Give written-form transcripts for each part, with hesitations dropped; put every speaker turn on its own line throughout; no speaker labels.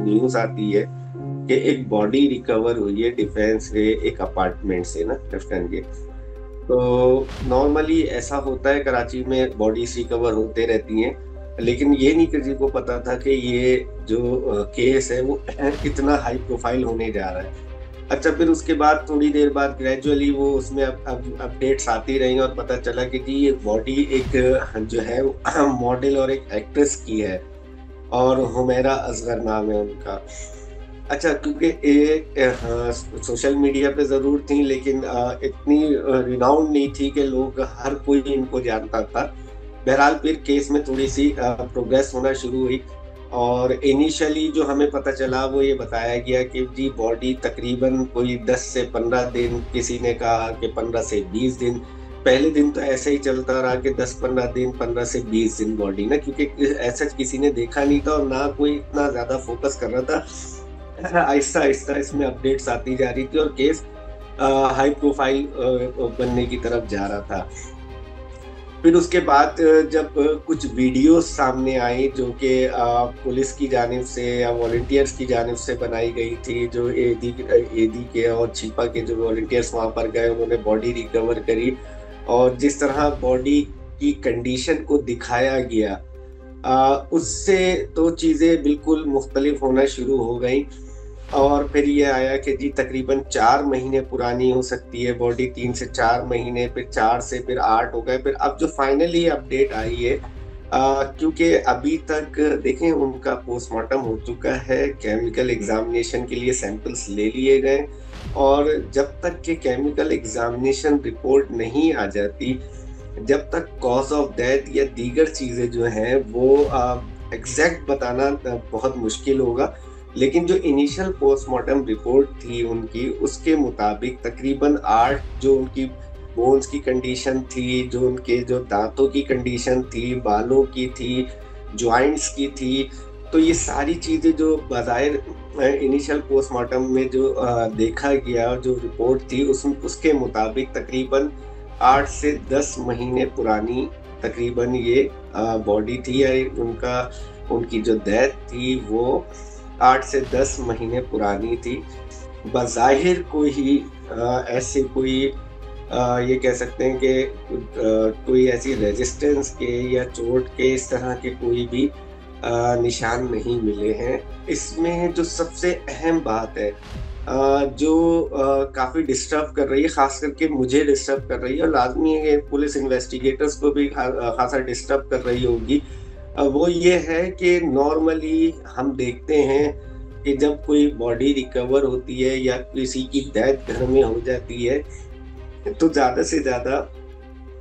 News आती है कि एक बॉडी रिकवर हुई है डिफेंस से एक अपार्टमेंट से ना लेफ्टिनेंट के। तो नॉर्मली ऐसा होता है कराची में बॉडीज़ रिकवर होते रहती हैं, लेकिन ये नहीं किसी को पता था कि ये जो केस है वो इतना हाई प्रोफ़ाइल होने जा रहा है। अच्छा, फिर उसके बाद थोड़ी देर बाद ग्रेजुअली वो उसमें अब अपडेट्स आती रहीं और पता चला कि जी ये बॉडी एक जो है वो मॉडल और एक एक्ट्रेस की है और हुमैरा असगर नाम है उनका। अच्छा, क्योंकि ये सोशल मीडिया पे ज़रूर थी, लेकिन इतनी रिनाउंड नहीं थी कि लोग हर कोई इनको जानता था। बहरहाल फिर केस में थोड़ी-सी प्रोग्रेस होना शुरू हुई और इनिशियली जो हमें पता चला वो ये बताया गया कि जी बॉडी तकरीबन कोई 10 से 15 दिन, किसी ने कहा कि 15 से 20 दिन। पहले दिन तो ऐसे ही चलता रहा कि 10-15 दिन, 15 से 20 दिन बॉडी ना, क्योंकि ऐसा किसी ने देखा नहीं था और ना कोई इतना ज़्यादा फ़ोकस कर रहा था। आहिस्ता-आहिस्ता इसमें अपडेट्स आती जा रही थी और केस हाई प्रोफ़ाइल बनने की तरफ जा रहा था। फिर उसके बाद जब कुछ वीडियोज़ सामने आई जो कि पुलिस की जानिब से या वॉलंटियर्स की जानिब से बनाई गई थी, जो एडी के और छिपा के जो वॉलंटियर्स वहाँ पर गए, उन्होंने बॉडी रिकवर करी और जिस तरह बॉडी की कंडीशन को दिखाया गया, उससे तो चीज़ें बिल्कुल मुख्तलिफ होना शुरू हो गई और फिर ये आया कि जी तकरीबन 4 महीने पुरानी हो सकती है बॉडी, 3 से 4 महीने, फिर 4 से फिर 8 हो गए। फिर अब जो फाइनली अपडेट आई है, क्योंकि अभी तक देखें उनका पोस्टमार्टम हो चुका है, केमिकल एग्ज़ामिनेशन के लिए सैंपल्स ले लिए गए और जब तक कि केमिकल एग्ज़ामिनेशन रिपोर्ट नहीं आ जाती, जब तक कॉज़ ऑफ डेथ या दीगर चीज़ें जो हैं वो एग्ज़ैक्ट बताना बहुत मुश्किल होगा। लेकिन जो इनिशियल पोस्टमार्टम रिपोर्ट थी उनकी, उसके मुताबिक तकरीबन 8 जो उनकी बोन्स की कंडीशन थी, जो उनके जो दाँतों की कंडीशन थी, बालों की थी, जॉइंट्स की थी, तो ये सारी चीज़ें जो बज़ाहिर इनिशियल पोस्टमार्टम में जो देखा गया, जो रिपोर्ट थी उसके मुताबिक तकरीबन 8 से 10 महीने पुरानी तकरीबन ये बॉडी थी या उनकी जो डेथ थी वो 8 से 10 महीने पुरानी थी। बज़ाहिर कोई ऐसे कोई ये कह सकते हैं कि कोई ऐसी रेजिस्टेंस के या चोट के इस तरह के कोई भी निशान नहीं मिले हैं। इसमें जो सबसे अहम बात है जो काफ़ी डिस्टर्ब कर रही है, ख़ास करके मुझे डिस्टर्ब कर रही है और लाज़मी है कि पुलिस इन्वेस्टिगेटर्स को भी ख़ासा डिस्टर्ब कर रही होगी, वो ये है कि नॉर्मली हम देखते हैं कि जब कोई बॉडी रिकवर होती है या किसी की डेथ घर में हो जाती है, तो ज़्यादा से ज़्यादा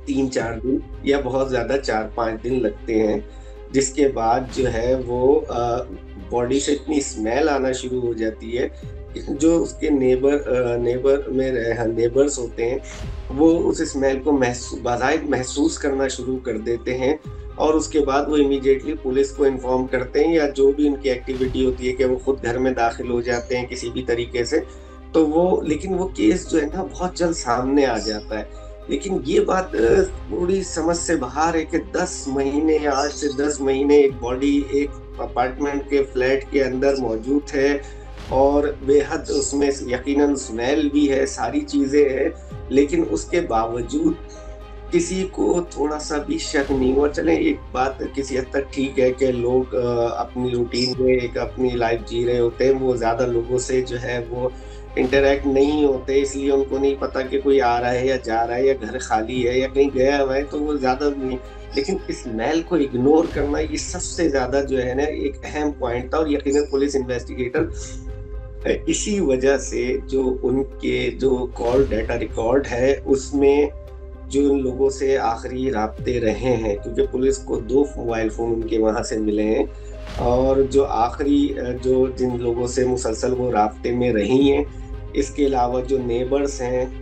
3-4 दिन या बहुत ज़्यादा 4-5 दिन लगते हैं। जिसके बाद जो है वो बॉडी से इतनी स्मेल आना शुरू हो जाती है, जो उसके नेबर्स होते हैं, वो उस स्मेल को बाज़ाहिर महसूस करना शुरू कर देते हैं और उसके बाद वो इमीडिएटली पुलिस को इन्फॉर्म करते हैं या जो भी उनकी एक्टिविटी होती है कि वो खुद घर में दाखिल हो जाते हैं किसी भी तरीके से। तो लेकिन वो केस जो है ना बहुत जल्द सामने आ जाता है। लेकिन ये बात थोड़ी समझ से बाहर है कि 10 महीने या 8 से 10 महीने एक बॉडी एक अपार्टमेंट के फ्लैट के अंदर मौजूद है और बेहद उसमें यकीनन स्मेल भी है, सारी चीज़ें हैं, लेकिन उसके बावजूद किसी को थोड़ा-सा भी शक नहीं हुआ। चलें एक बात किसी हद तक ठीक है कि लोग अपनी रूटीन में एक अपनी लाइफ़ जी रहे होते हैं, वो ज़्यादा लोगों से जो है वो इंटरैक्ट नहीं होते, इसलिए उनको नहीं पता कि कोई आ रहा है या जा रहा है या घर खाली है या कहीं गया हुआ है, तो वो ज़्यादा नहीं। लेकिन इस स्मेल को इग्नोर करना ये सबसे ज़्यादा जो है ना एक अहम पॉइंट था और यकीनन पुलिस इन्वेस्टिगेटर इसी वजह से जो उनके जो कॉल डाटा रिकॉर्ड है उसमें जो उन लोगों से आखिरी राब्ते रहे हैं, क्योंकि पुलिस को 2 मोबाइल फ़ोन उनके वहाँ से मिले हैं और जो आखिरी जो जिन लोगों से मुसलसल वो राब्ते में रही हैं, इसके अलावा जो नेबर्स हैं,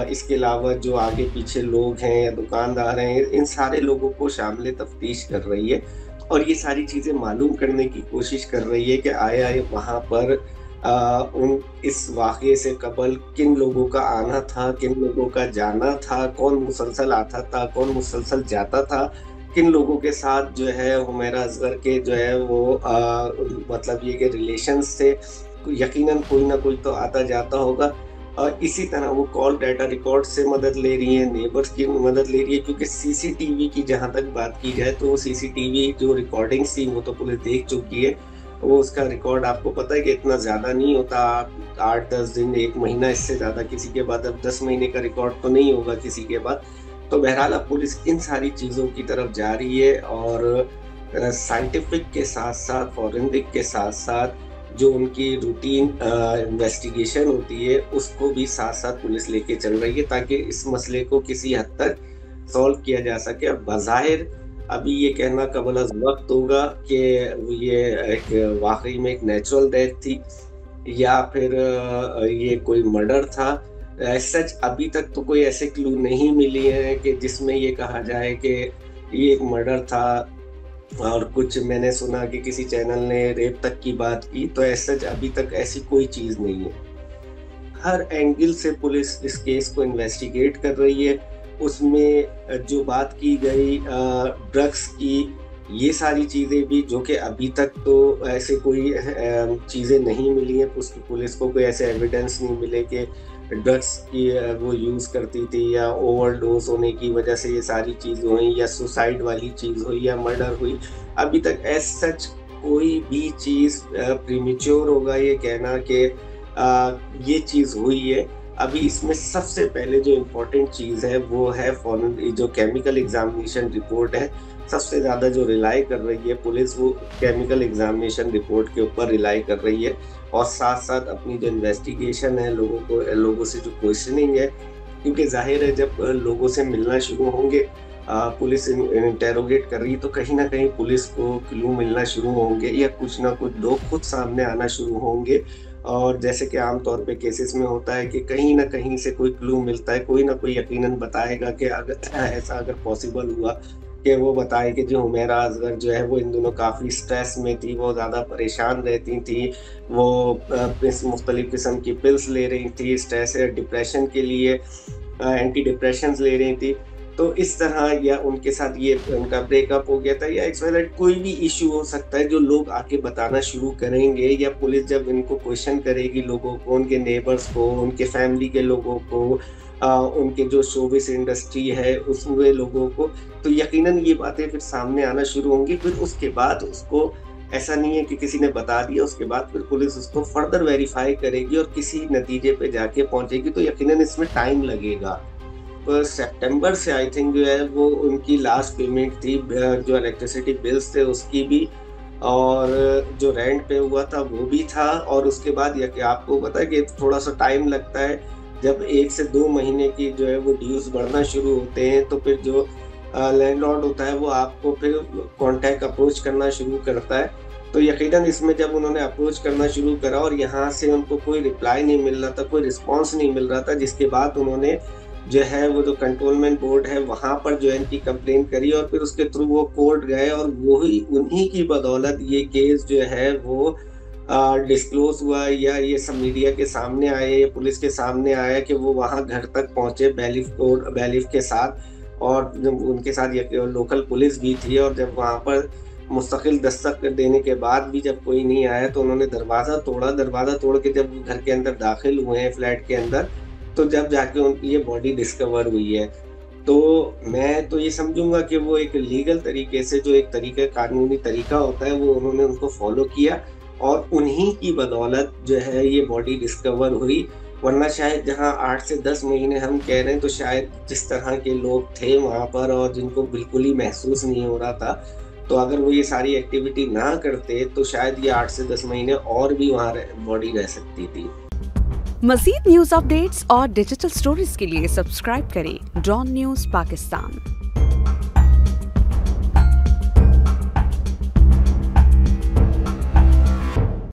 इसके अलावा जो आगे पीछे लोग हैं या दुकानदार हैं, इन सारे लोगों को शामिल तफ्तीश कर रही है और ये सारी चीज़ें मालूम करने की कोशिश कर रही है कि आया वहाँ पर इस वाक़ये से कबल किन लोगों का आना था, किन लोगों का जाना था, कौन मुसलसल आता था, कौन मुसलसल जाता था किन लोगों के साथ जो है हुमैरा असगर के जो है वो मतलब ये कि रिलेशंस थे, यकीनन कोई ना कोई तो आता जाता होगा। और इसी तरह वो कॉल डाटा रिकॉर्ड से मदद ले रही है, नेबर्स की मदद ले रही है, क्योंकि सीसीटीवी की जहाँ तक बात की जाए तो वो सीसीटीवी जो रिकॉर्डिंग्स थी वो तो पुलिस देख चुकी है। वो उसका रिकॉर्ड आपको पता है कि इतना ज़्यादा नहीं होता, 8-10 दिन, 1 महीना, इससे ज़्यादा किसी के बाद। अब 10 महीने का रिकॉर्ड तो नहीं होगा किसी के बाद। तो बहरहाल अब पुलिस इन सारी चीज़ों की तरफ जा रही है और साइंटिफिक के साथ-साथ, फॉरेंसिक के साथ-साथ जो उनकी रूटीन इन्वेस्टिगेशन होती है उसको भी साथ-साथ पुलिस लेके चल रही है, ताकि इस मसले को किसी हद तक सॉल्व किया जा सके। अब बज़ाहिर अभी ये कहना क़ब्ल अज़ वक़्त होगा कि ये एक वाक़ई में एक नेचुरल डेथ थी या फिर ये कोई मर्डर था। एज़ सच अभी तक तो कोई ऐसे क्लू नहीं मिली हैं कि जिसमें ये कहा जाए कि ये एक मर्डर था। और कुछ मैंने सुना कि किसी चैनल ने रेप तक की बात की, तो एज़ सच अभी तक ऐसी कोई चीज़ नहीं है। हर एंगल से पुलिस इस केस को इन्वेस्टिगेट कर रही है। उसमें जो बात की गई ड्रग्स की, ये सारी चीज़ें भी, जो कि अभी तक तो ऐसे कोई चीज़ें नहीं मिली हैं, उसकी पुलिस को कोई ऐसे एविडेंस नहीं मिले कि ड्रग्स की वो यूज़ करती थी या ओवरडोज़ होने की वजह से ये सारी चीज़ हुई या सुसाइड वाली चीज़ हुई या मर्डर हुई। अभी तक एज़ सच कोई भी चीज़ प्रीमेच्योर होगा ये कहना कि ये चीज़ हुई है। अभी इसमें सबसे पहले जो इम्पोर्टेंट चीज़ है वो है जो केमिकल एग्ज़ामिनेशन रिपोर्ट है। सबसे ज़्यादा जो रिलाई कर रही है पुलिस, वो केमिकल एग्ज़ामिनेशन रिपोर्ट के ऊपर रिलाई कर रही है। और साथ-साथ अपनी जो इन्वेस्टिगेशन है, लोगों से जो क्वेश्चनिंग है, क्योंकि ज़ाहिर है जब लोगों से मिलना शुरू होंगे, पुलिस इंटेरोगेट कर रही है, तो कहीं न कहीं पुलिस को क्लू मिलना शुरू होंगे या कुछ ना कुछ लोग खुद सामने आना शुरू होंगे। और जैसे कि आम तौर पे केसेस में होता है कि कहीं न कहीं से कोई क्लू मिलता है, कोई ना कोई यकीनन बताएगा कि अगर ऐसा अगर पॉसिबल हुआ कि वो बताए कि जो हुमैरा असगर जो है वो इन दिनों काफ़ी स्ट्रेस में थी, वो ज़्यादा परेशान रहती थी, वो इस मुख्तलिफ़ किस्म की पिल्स ले रही थी, स्ट्रेस या डिप्रेशन के लिए एंटी डिप्रेशंस ले रही थी। तो इस तरह या उनके साथ ये उनका ब्रेकअप हो गया था या XYZ कोई भी इश्यू हो सकता है जो लोग आके बताना शुरू करेंगे, या पुलिस जब इनको क्वेश्चन करेगी, लोगों को, उनके नेबर्स को, उनके फैमिली के लोगों को, उनके जो शोबिस इंडस्ट्री है उसमें लोगों को, तो यकीनन ये बातें फिर सामने आना शुरू होंगी। फिर उसके बाद उसको, ऐसा नहीं है कि किसी ने बता दिया उसके बाद फिर पुलिस उसको फर्दर वेरीफाई करेगी और किसी नतीजे पे जाके पहुंचेगी, तो यकीनन इसमें टाइम लगेगा। तो सितंबर से आई थिंक जो है वो उनकी लास्ट पेमेंट थी, जो इलेक्ट्रिसिटी बिल्स थे उसकी भी, और जो रेंट पे हुआ था वो भी था। और उसके बाद यह कि आपको पता है कि थोड़ा सा टाइम लगता है, जब 1 से 2 महीने की जो है वो ड्यूज़ बढ़ना शुरू होते हैं, तो फिर जो लैंडलॉर्ड होता है वो आपको फिर कॉन्टैक्ट अप्रोच करना शुरू करता है। तो यकीनन इसमें जब उन्होंने अप्रोच करना शुरू करा और यहाँ से उनको कोई रिप्लाई नहीं मिल रहा था, कोई रिस्पॉन्स नहीं मिल रहा था, जिसके बाद उन्होंने जो है वो जो कंट्रोलमेंट बोर्ड है वहाँ पर जो है इनकी कंप्लेंट करी और फिर उसके थ्रू वो कोर्ट गए, और वही उन्हीं की बदौलत ये केस जो है वो डिस्क्लोज हुआ, या ये सब मीडिया के सामने आए, या पुलिस के सामने आया कि वो वहाँ घर तक पहुँचे बैलिफ के साथ, और जब उनके साथ ये लोकल पुलिस भी थी। और जब वहाँ पर मुस्तकिल दस्तक देने के बाद भी जब कोई नहीं आया, तो उन्होंने दरवाज़ा तोड़ के जब घर के अंदर दाखिल हुए हैं, फ्लैट के अंदर, तो जब जाके उनकी ये बॉडी डिस्कवर हुई है। तो मैं तो ये समझूंगा कि वो एक लीगल तरीके से, जो एक तरीका, कानूनी तरीका होता है, वो उन्होंने उनको फॉलो किया और उन्हीं की बदौलत जो है ये बॉडी डिस्कवर हुई। वरना शायद जहाँ 8 से 10 महीने हम कह रहे हैं, तो शायद जिस तरह के लोग थे वहाँ पर और जिनको बिल्कुल ही महसूस नहीं हो रहा था, तो अगर वो ये सारी एक्टिविटी ना करते तो शायद ये 8 से 10 महीने और भी वहाँ बॉडी रह सकती थी।
मज़ीद न्यूज़ अपडेट्स और डिजिटल स्टोरीज के लिए सब्सक्राइब करें डॉन न्यूज़ पाकिस्तान।